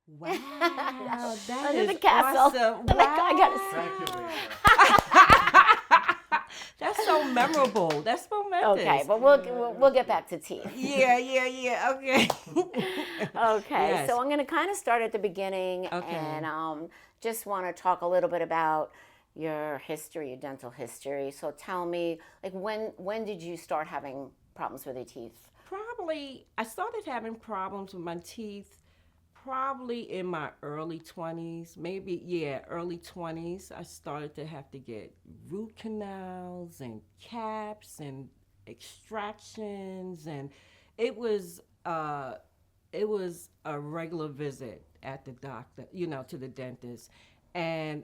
Wow, that Under is the castle. awesome. I'm like, I gotta Wow. Thank you, Lisa. That's so memorable. That's Okay, momentous. but we'll get back to teeth. Yeah. Okay. Okay, Yes. so I'm going to kind of start at the beginning Okay. and just want to talk a little bit about your history, your dental history. So tell me, like, when did you start having problems with your teeth? Probably, I started having problems with my teeth probably in my early 20s, maybe, yeah, early 20s. I started to have to get root canals and caps and extractions, and it was, uh, it was a regular visit at the doctor, to the dentist. And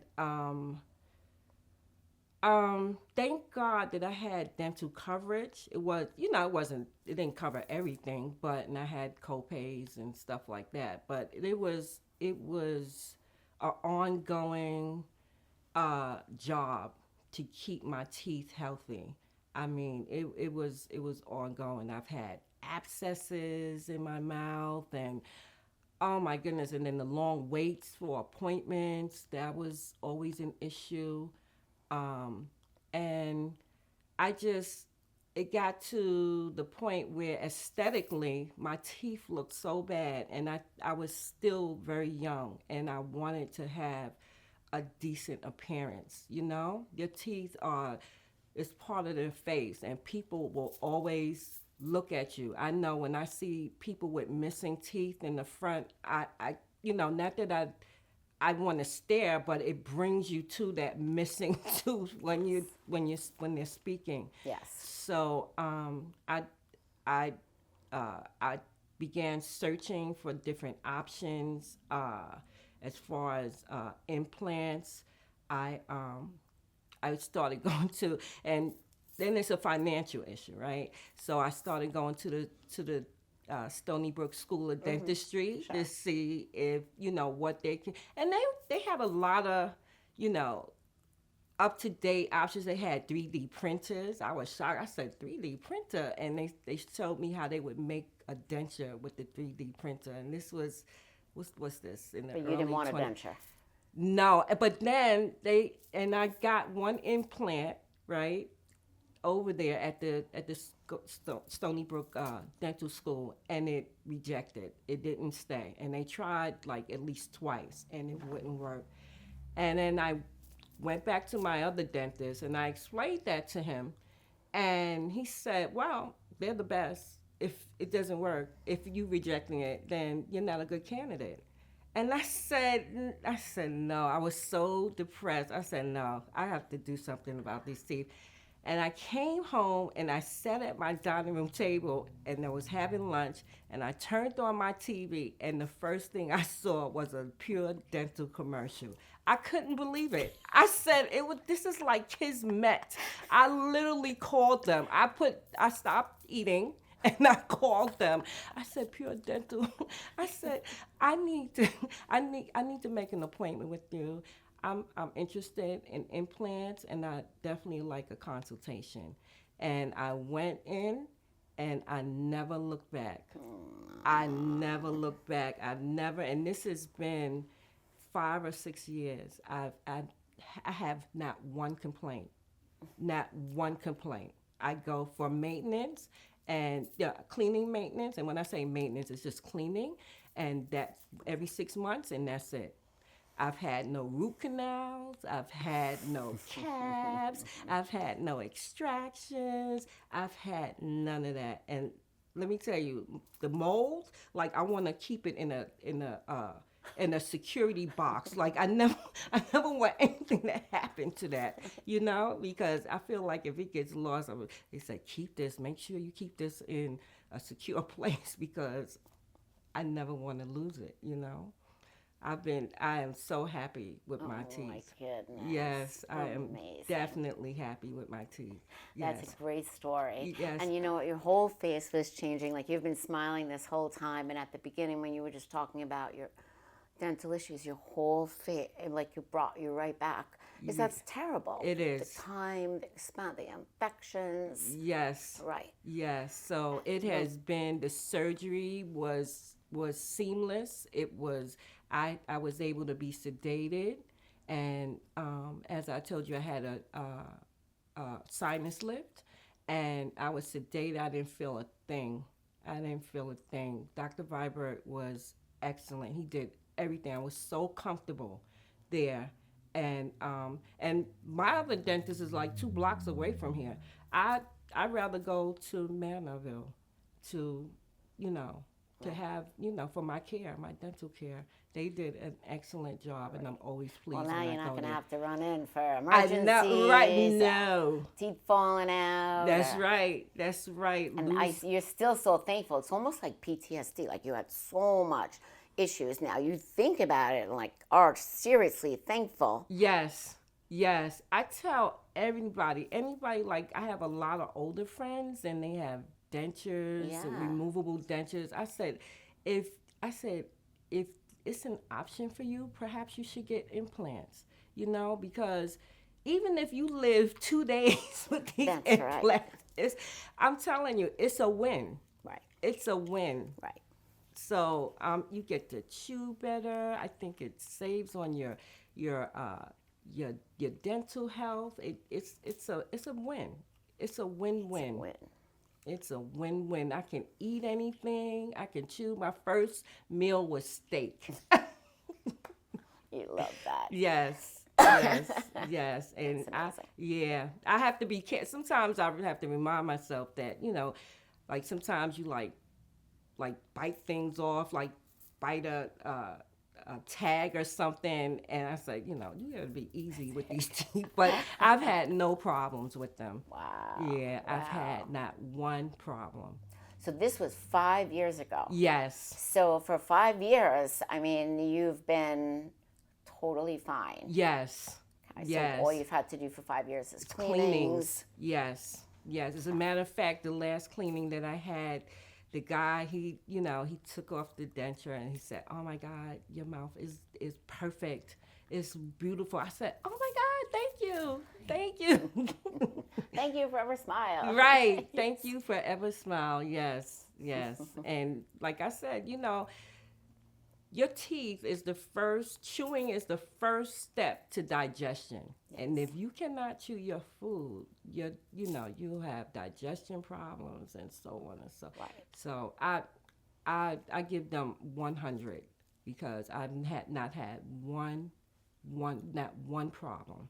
thank God that I had dental coverage. It was, it didn't cover everything, and I had copays and stuff like that. But it was an ongoing job to keep my teeth healthy. I mean, it was ongoing. I've had abscesses in my mouth, and oh my goodness, and then the long waits for appointments, that was always an issue. um, and I just it got to the point where aesthetically my teeth looked so bad, and I was still very young, and I wanted to have a decent appearance. Your teeth are it's part of their face, and people will always look at you. I know when I see people with missing teeth in the front, not that I want to stare, but it brings you to that missing tooth when they're speaking. Yes. So I began searching for different options as far as implants. I I started going to, and then it's a financial issue, right? So I started going to the Stony Brook School of Dentistry Sure. to see if what they can, and they have a lot of you know up to date options. They had 3D printers. I was shocked. I said 3D printer, and they showed me how they would make a denture with the 3D printer, and this was what's this in the But you early didn't want a 20. denture. No, but then I got one implant, right, over there at the Stony Brook Dental School, and it rejected. It didn't stay, and they tried like at least twice, and it wouldn't work. And then I went back to my other dentist, and I explained that to him, and he said, "Well, they're the best. If it doesn't work, if you rejecting it, then you're not a good candidate." And I said no. I was so depressed. I said no. I have to do something about these teeth. And I came home and I sat at my dining room table and I was having lunch, and I turned on my TV, and the first thing I saw was a Pure Dental commercial. I couldn't believe it. I said this is like Kismet. I literally called them. I stopped eating and I called them. I said, Pure Dental. I said, I need to make an appointment with you. I'm interested in implants, and I definitely like a consultation. And I went in, and I never looked back. I never looked back. And this has been 5 or 6 years. I have not one complaint. Not one complaint. I go for maintenance and cleaning maintenance. And when I say maintenance, it's just cleaning, and that every 6 months, and that's it. I've had no root canals. I've had no caps. I've had no extractions. I've had none of that. And let me tell you, the mold, like I want to keep it in a security box. Like I never want anything to happen to that, because I feel like if it gets lost, they say keep this. Make sure you keep this in a secure place, because I never want to lose it. I am so happy with my Oh my teeth. goodness. Yes, I am Amazing. definitely happy with my teeth. That's Yes. a great story. Yes. And you know what? Your whole face was changing. Like you've been smiling this whole time. And at the beginning, when you were just talking about your dental issues, your whole face, like you brought you right back. Because that's terrible. It is. The time, the expand, the infections. Yes. Right. Yes. So it has been, the surgery was was seamless. It was I was able to be sedated, and as I told you, I had a sinus lift, and I was sedated. I didn't feel a thing. I didn't feel a thing. Dr. Vibert was excellent. He did everything. I was so comfortable there. And my other dentist is like 2 blocks away from here. I'd rather go to Manorville to, you know, to have, for my care, my dental care. They did an excellent job, and I'm always pleased. Well, now when you're I not go going to there. have to run in for I emergencies. know, right? No, Teeth falling out. that's right. That's right. And you're still so thankful. It's almost like PTSD. Like you had so much issues. Now you think about it and like are seriously thankful. Yes, yes. I tell anybody, like I have a lot of older friends and they have dentures, Yeah. and removable dentures. I said, if it's an option for you, perhaps you should get implants. Because even if you live 2 days with these That's implants, right. I'm telling you, it's a win. Right. It's a win. Right. So you get to chew better. I think it saves on your dental health. It's a win. It's a win-win. Win. It's a win-win. I can eat anything. I can chew. My first meal was steak. You love that. Yes. Yes. And That's amazing. I have to be careful. Sometimes I have to remind myself that, like sometimes you like bite things off, like bite a tag or something, and I say, you gotta be easy with these teeth. But I've had no problems with them. Wow. Yeah, Wow. I've had not one problem. So this was 5 years ago. Yes. So for 5 years, I mean, you've been totally fine. Yes. Okay, Yes. So all you've had to do for 5 years is Cleanings. cleanings. Yes. As a matter of fact, the last cleaning that I had, the guy, he took off the denture and he said, "Oh my God, your mouth is perfect. It's beautiful." I said, "Oh my God, thank you." Thank you, Forever Smile. Right. Thank you, Forever Smile. Yes. And like I said, your teeth is chewing is the first step to digestion. Yes. And if you cannot chew your food, you'll have digestion problems and so on and so. Right. So I give them 100 because I've not had not one problem.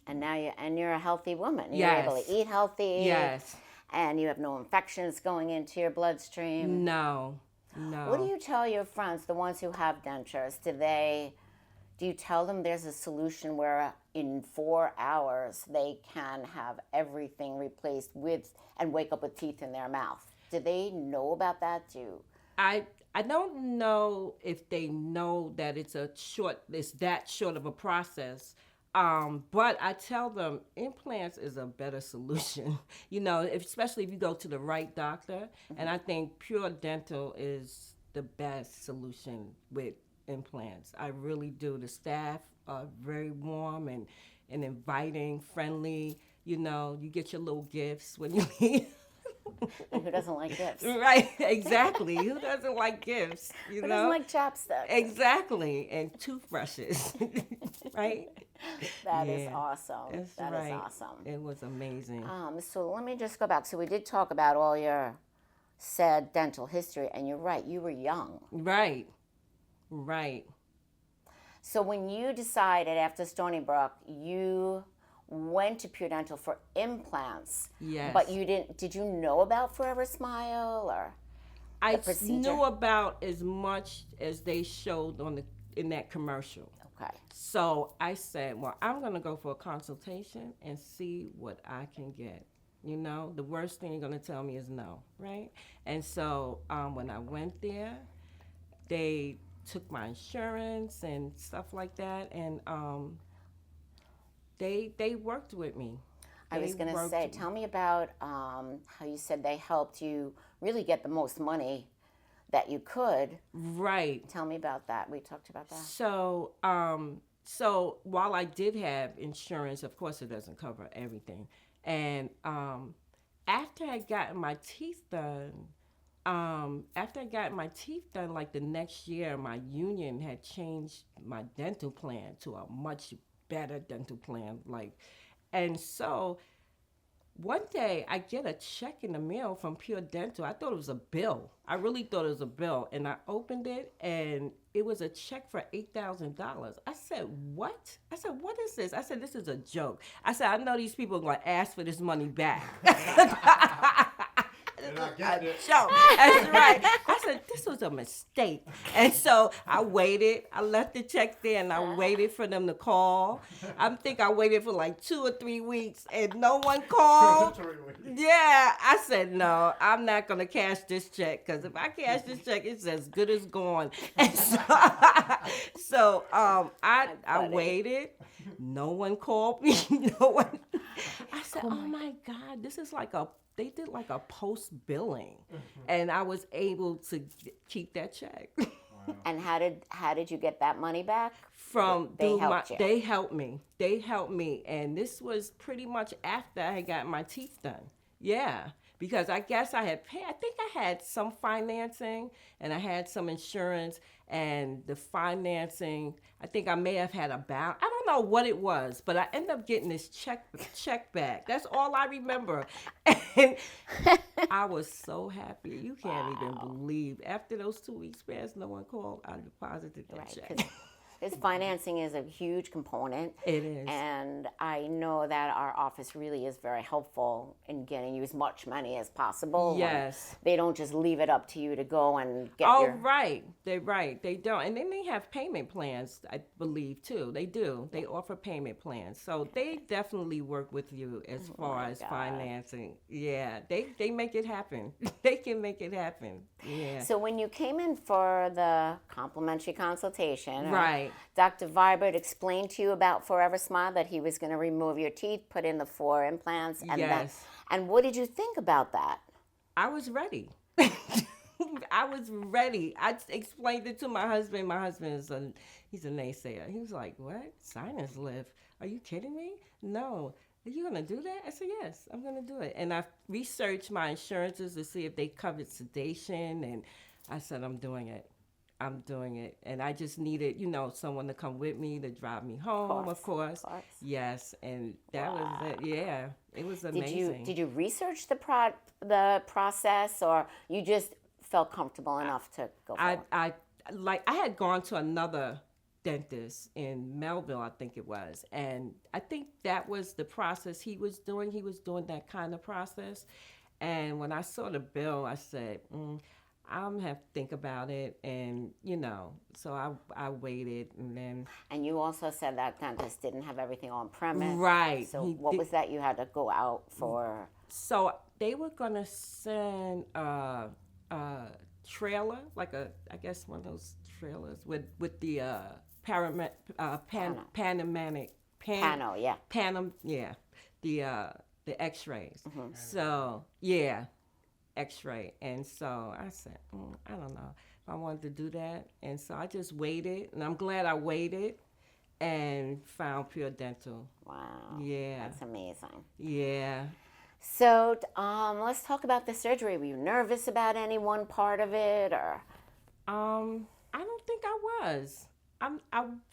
And now you're a healthy woman. You're Yes. able to eat healthy. Yes. And you have no infections going into your bloodstream. No. What do you tell your friends, the ones who have dentures? Do you tell them there's a solution where in 4 hours they can have everything replaced and wake up with teeth in their mouth? Do they know about that? I don't know if they know that it's that short of a process. But I tell them implants is a better solution, especially if you go to the right doctor. Mm-hmm. And I think Pure Dental is the best solution with implants. I really do. The staff are very warm and inviting, friendly. You get your little gifts when you leave. And who doesn't like gifts? Right, exactly. Who doesn't like gifts? Who doesn't like chapstick? Exactly, and toothbrushes, right? That is awesome. That is awesome. It was amazing. So let me just go back. So we did talk about all your sad dental history, and you're right. You were young. Right. So when you decided after Stony Brook, you went to Pure Dental for implants. Yes. But did you know about Forever Smile or the procedure? knew about as much as they showed in that commercial. Okay. So I said, well, I'm going to go for a consultation and see what I can get. The worst thing you're going to tell me is no, right? And so when I went there, they took my insurance and stuff like that, and they worked with me. I was going to say, tell me about how you said they helped you really get the most money that you could. Right. Tell me about that. We talked about that. So, so while I did have insurance, of course it doesn't cover everything. And after I got my teeth done, after I got my teeth done, like the next year, my union had changed my dental plan to a much better dental plan. And so one day I get a check in the mail from Pure Dental. I thought it was a bill. I really thought it was a bill. And I opened it and it was a check for $8,000. I said, what? I said, what is this? I said, this is a joke. I said, I know these people are going to ask for this money back. And I got it. Joke. That's right. I said, this was a mistake. And so I waited. I left the check there and I waited for them to call. I think I waited for like 2 or 3 weeks and no one called. Yeah. I said, no, I'm not going to cash this check because if I cash this check, it's as good as gone. And so, I waited. No one called me. No one. I said, oh my God, this is like they did like a post billing, and I was able to keep that check. Wow. And how did you get that money back? They helped me. They helped me, and this was pretty much after I had got my teeth done. Yeah, because I guess I had paid. I think I had some financing, and I had some insurance, and the financing. I think I may have had a balance. I don't know what it was, but I ended up getting this check back. That's all I remember, and I was so happy. You can't even believe. After those 2 weeks passed, no one called. I deposited that check. This financing is a huge component. It is. And I know that our office really is very helpful in getting you as much money as possible. Yes. They don't just leave it up to you to go and get right. They're right. They don't. And then they have payment plans, I believe, too. They do. They offer payment plans. So they definitely work with you as far as financing. Yeah. They make it happen. They can make it happen. Yeah. So when you came in for the complimentary consultation, right. Dr. Vibert explained to you about Forever Smile, that he was going to remove your teeth, put in the 4 implants, and yes. And what did you think about that? I was ready. I was ready. I explained it to my husband. My husband he's a naysayer. He was like, "What? Sinus lift? Are you kidding me? No. Are you gonna do that?" I said, "Yes, I'm gonna do it." And I researched my insurances to see if they covered sedation, and I said, "I'm doing it. I'm doing it." And I just needed, someone to come with me to drive me home, of course. Yes, and that was it. Yeah, it was amazing. Did you research the process, or you just felt comfortable enough to go for it? I had gone to another dentist in Melville, I think it was, and I think that was the process he was doing. He was doing that kind of process, and when I saw the bill, I said, I'm gonna have to think about it, and so I waited, and then. And you also said that dentist didn't have everything on premise, right? So what was that you had to go out for? So they were gonna send a trailer, like I guess one of those trailers with the the X-rays. Mm-hmm. So yeah. X-ray, and so I said, I don't know if I wanted to do that, and so I just waited, and I'm glad I waited and found Pure Dental. Wow. Yeah. That's amazing. Yeah. So let's talk about the surgery. Were you nervous about any one part of it, or? I don't think I was.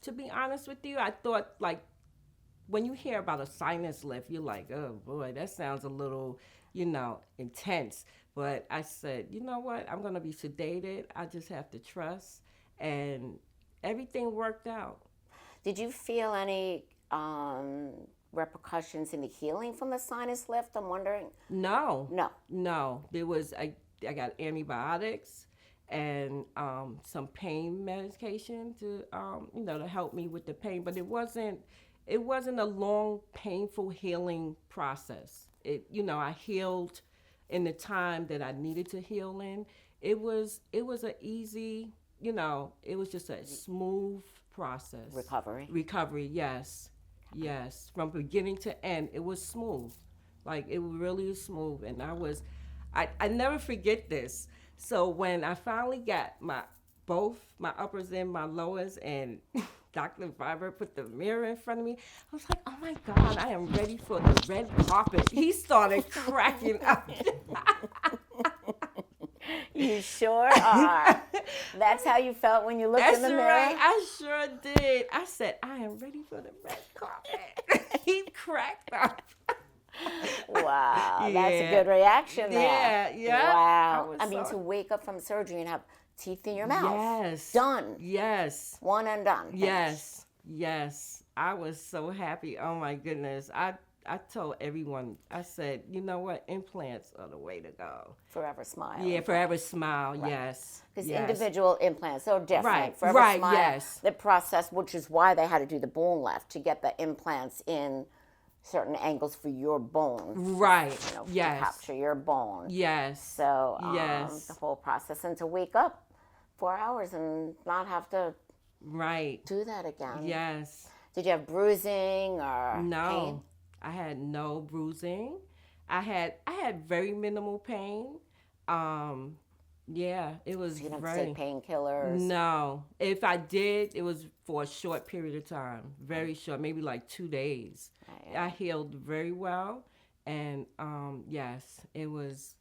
To be honest with you, I thought, like, when you hear about a sinus lift, you're like, oh boy, that sounds a little, intense. But I said, you know what? I'm going to be sedated. I just have to trust. And everything worked out. Did you feel any repercussions in the healing from the sinus lift? I'm wondering. No. There was, I got antibiotics and some pain medication to, to help me with the pain. But it wasn't a long, painful healing process. I healed in the time that I needed to heal in. It was an easy, it was just a smooth process. Recovery, yes. Okay. Yes. From beginning to end, it was smooth. Like, it really was smooth. And I never forget this. So when I finally got both my uppers and my lowers, and Dr. Vibert put the mirror in front of me, I was like, oh my God, I am ready for the red carpet. He started cracking up. You sure are. That's how you felt when you looked That's in the mirror? right. I sure did. I said, I am ready for the red carpet. He cracked up. Wow, that's a Yeah. good reaction there. Yeah, yeah. Wow. was I mean, so- to wake up from surgery and have teeth in your mouth. Yes. Done. Yes. One and done. Finished. Yes. Yes. I was so happy. Oh my goodness. I told everyone, I said, you know what? Implants are the way to go. Forever Smile. Yeah, forever smile. Yes. Because yes. individual implants are different. Right, Forever right, Smile, yes. the process, which is why they had to do the bone lift to get the implants in certain angles for your bone. Right. You know, yes. to capture your bone. Yes. So yes. the whole process, and to wake up 4 hours and not have to Right. do that again. Yes. Did you have bruising or No. pain? I had no bruising. I had very minimal pain. Yeah, it was You don't very take painkillers. No. If I did, it was for a short period of time. Very short, maybe like 2 days. Right. I healed very well, and yes, it was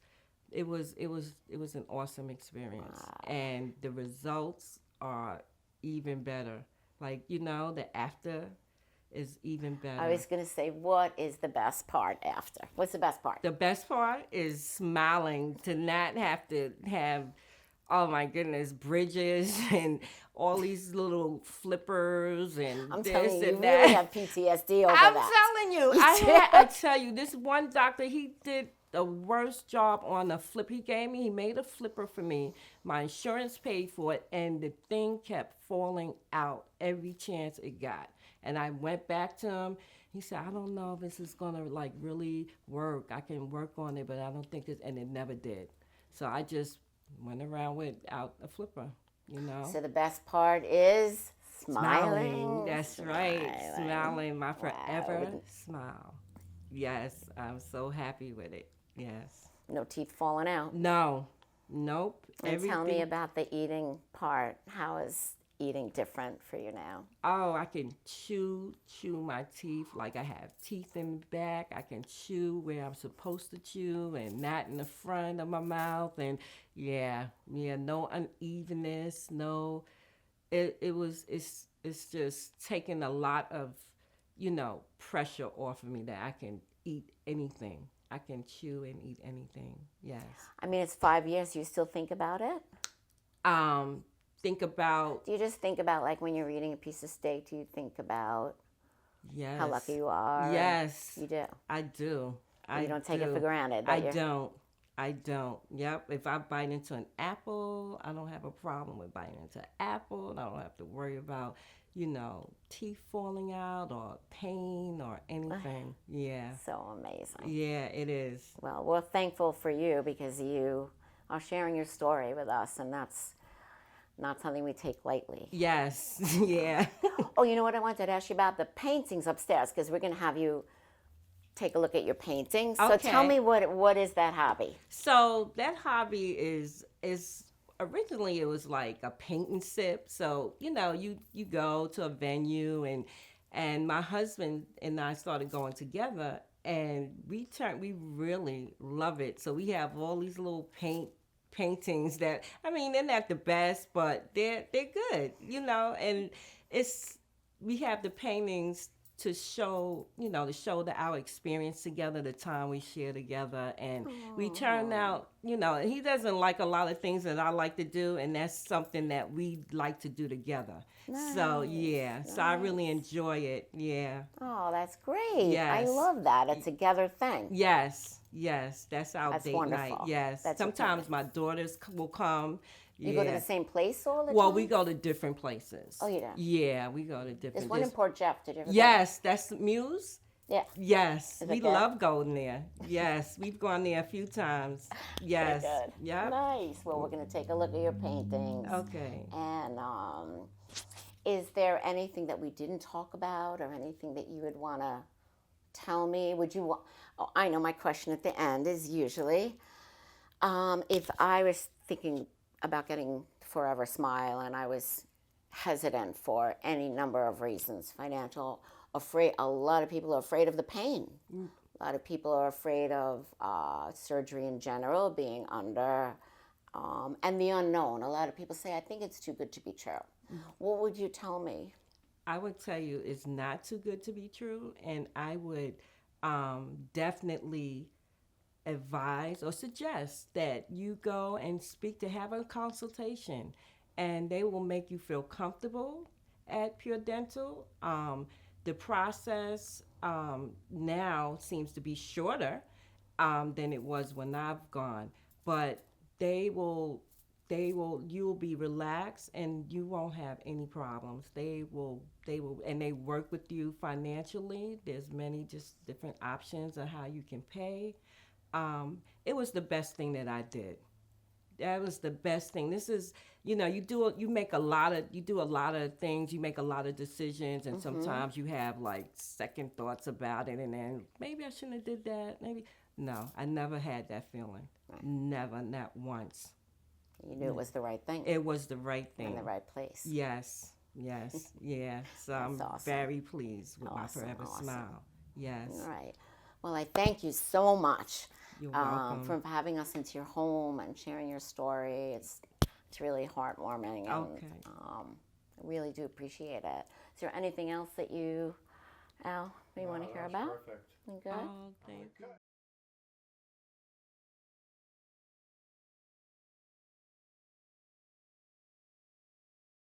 an awesome experience, and the results are even better. Like, you know, the after is even better. I was going to say, what is the best part after? What's the best part? The best part is smiling, to not have to have, oh my goodness, bridges and all these little flippers and I'm this telling you, and you that. really have PTSD over I'm that. telling you, I tell you, this one doctor, he did the worst job on the flip he gave me. He made a flipper for me. My insurance paid for it, and the thing kept falling out every chance it got. And I went back to him. He said, I don't know if this is going to like really work. I can work on it, but I don't think this, and it never did. So I just went around without a flipper, you know. So the best part is smiling. That's right. Smiling, my forever smile. Yes, I'm so happy with it. Yes. No teeth falling out. No. Nope. And tell me about the eating part. How is eating different for you now? Oh, I can chew my teeth like I have teeth in the back. I can chew where I'm supposed to chew and not in the front of my mouth. And yeah, no unevenness, no. It's just taking a lot of, you know, pressure off of me that I can eat anything. I can chew and eat anything. Yes. I mean, it's 5 years. You still think about it? Think about. Do you just think about, like, when you're eating a piece of steak, do you think about Yes. how lucky you are? Yes. You do. I do. You don't take it do. for granted. I don't. Yep. If I bite into an apple, I don't have a problem with biting into an apple. I don't have to worry about, you know, teeth falling out or pain or anything. Yeah. So amazing. Yeah, it is. Well, we're thankful for you because you are sharing your story with us, and that's not something we take lightly. Yes. Yeah. Oh, you know what I wanted to ask you about? The paintings upstairs, because we're going to have you take a look at your paintings. So Okay. tell me what is that hobby? So that hobby is originally it was like a paint and sip. So, you know, you go to a venue and my husband and I started going together, and we really love it. So we have all these little paintings that, I mean, they're not the best, but they're good, you know, and we have the paintings to show our experience together, the time we share together, and we turn out, you know, he doesn't like a lot of things that I like to do, and that's something that we like to do together. So yeah, so I really enjoy it. Yeah. Oh, that's great. Yes. I love that. A together thing. Yes, that's our That's date wonderful. night. Yes. That's Sometimes my daughters will come. You go to the same place all the time? Well, we go to different places. Oh, you do? Yeah, we go to different. There's one in Port Jeff. Did you ever go? Yes, that's Muse. Yeah. Yes, Is it we good? love going there. Yes, we've gone there a few times. Yes. Good. Yep. Nice. Well, we're going to take a look at your paintings. Okay. And is there anything that we didn't talk about or anything that you would want to tell me? Oh, I know my question at the end is usually, if I was thinking about getting Forever Smile and I was hesitant for any number of reasons, financial, afraid, a lot of people are afraid of the pain. A lot of people are afraid of surgery in general, being under and the unknown. A lot of people say, I think it's too good to be true. What would you tell me? I would tell you it's not too good to be true, and I would definitely advise or suggest that you go and have a consultation, and they will make you feel comfortable at Pure Dental. The process now seems to be shorter than it was when I've gone, but they will you'll be relaxed and you won't have any problems. And they work with you financially. There's many just different options on how you can pay. It was the best thing that I did. That was the best thing. This is, you make a lot of, you do a lot of things, you make a lot of decisions, and sometimes you have like second thoughts about it, and then maybe I shouldn't have did that. Maybe no, I never had that feeling. Right. Never, not once. You knew it was the right thing. It was the right thing. In the right place. Yes, yeah. So I'm awesome. very pleased with my Awesome, Forever awesome. Smile. Yes. All right. Well, I thank you so much You're welcome. for having us into your home and sharing your story. It's really heartwarming, and Okay. I really do appreciate it. Is there anything else that you, Al, want to hear about? Perfect. You good? Oh, thank you.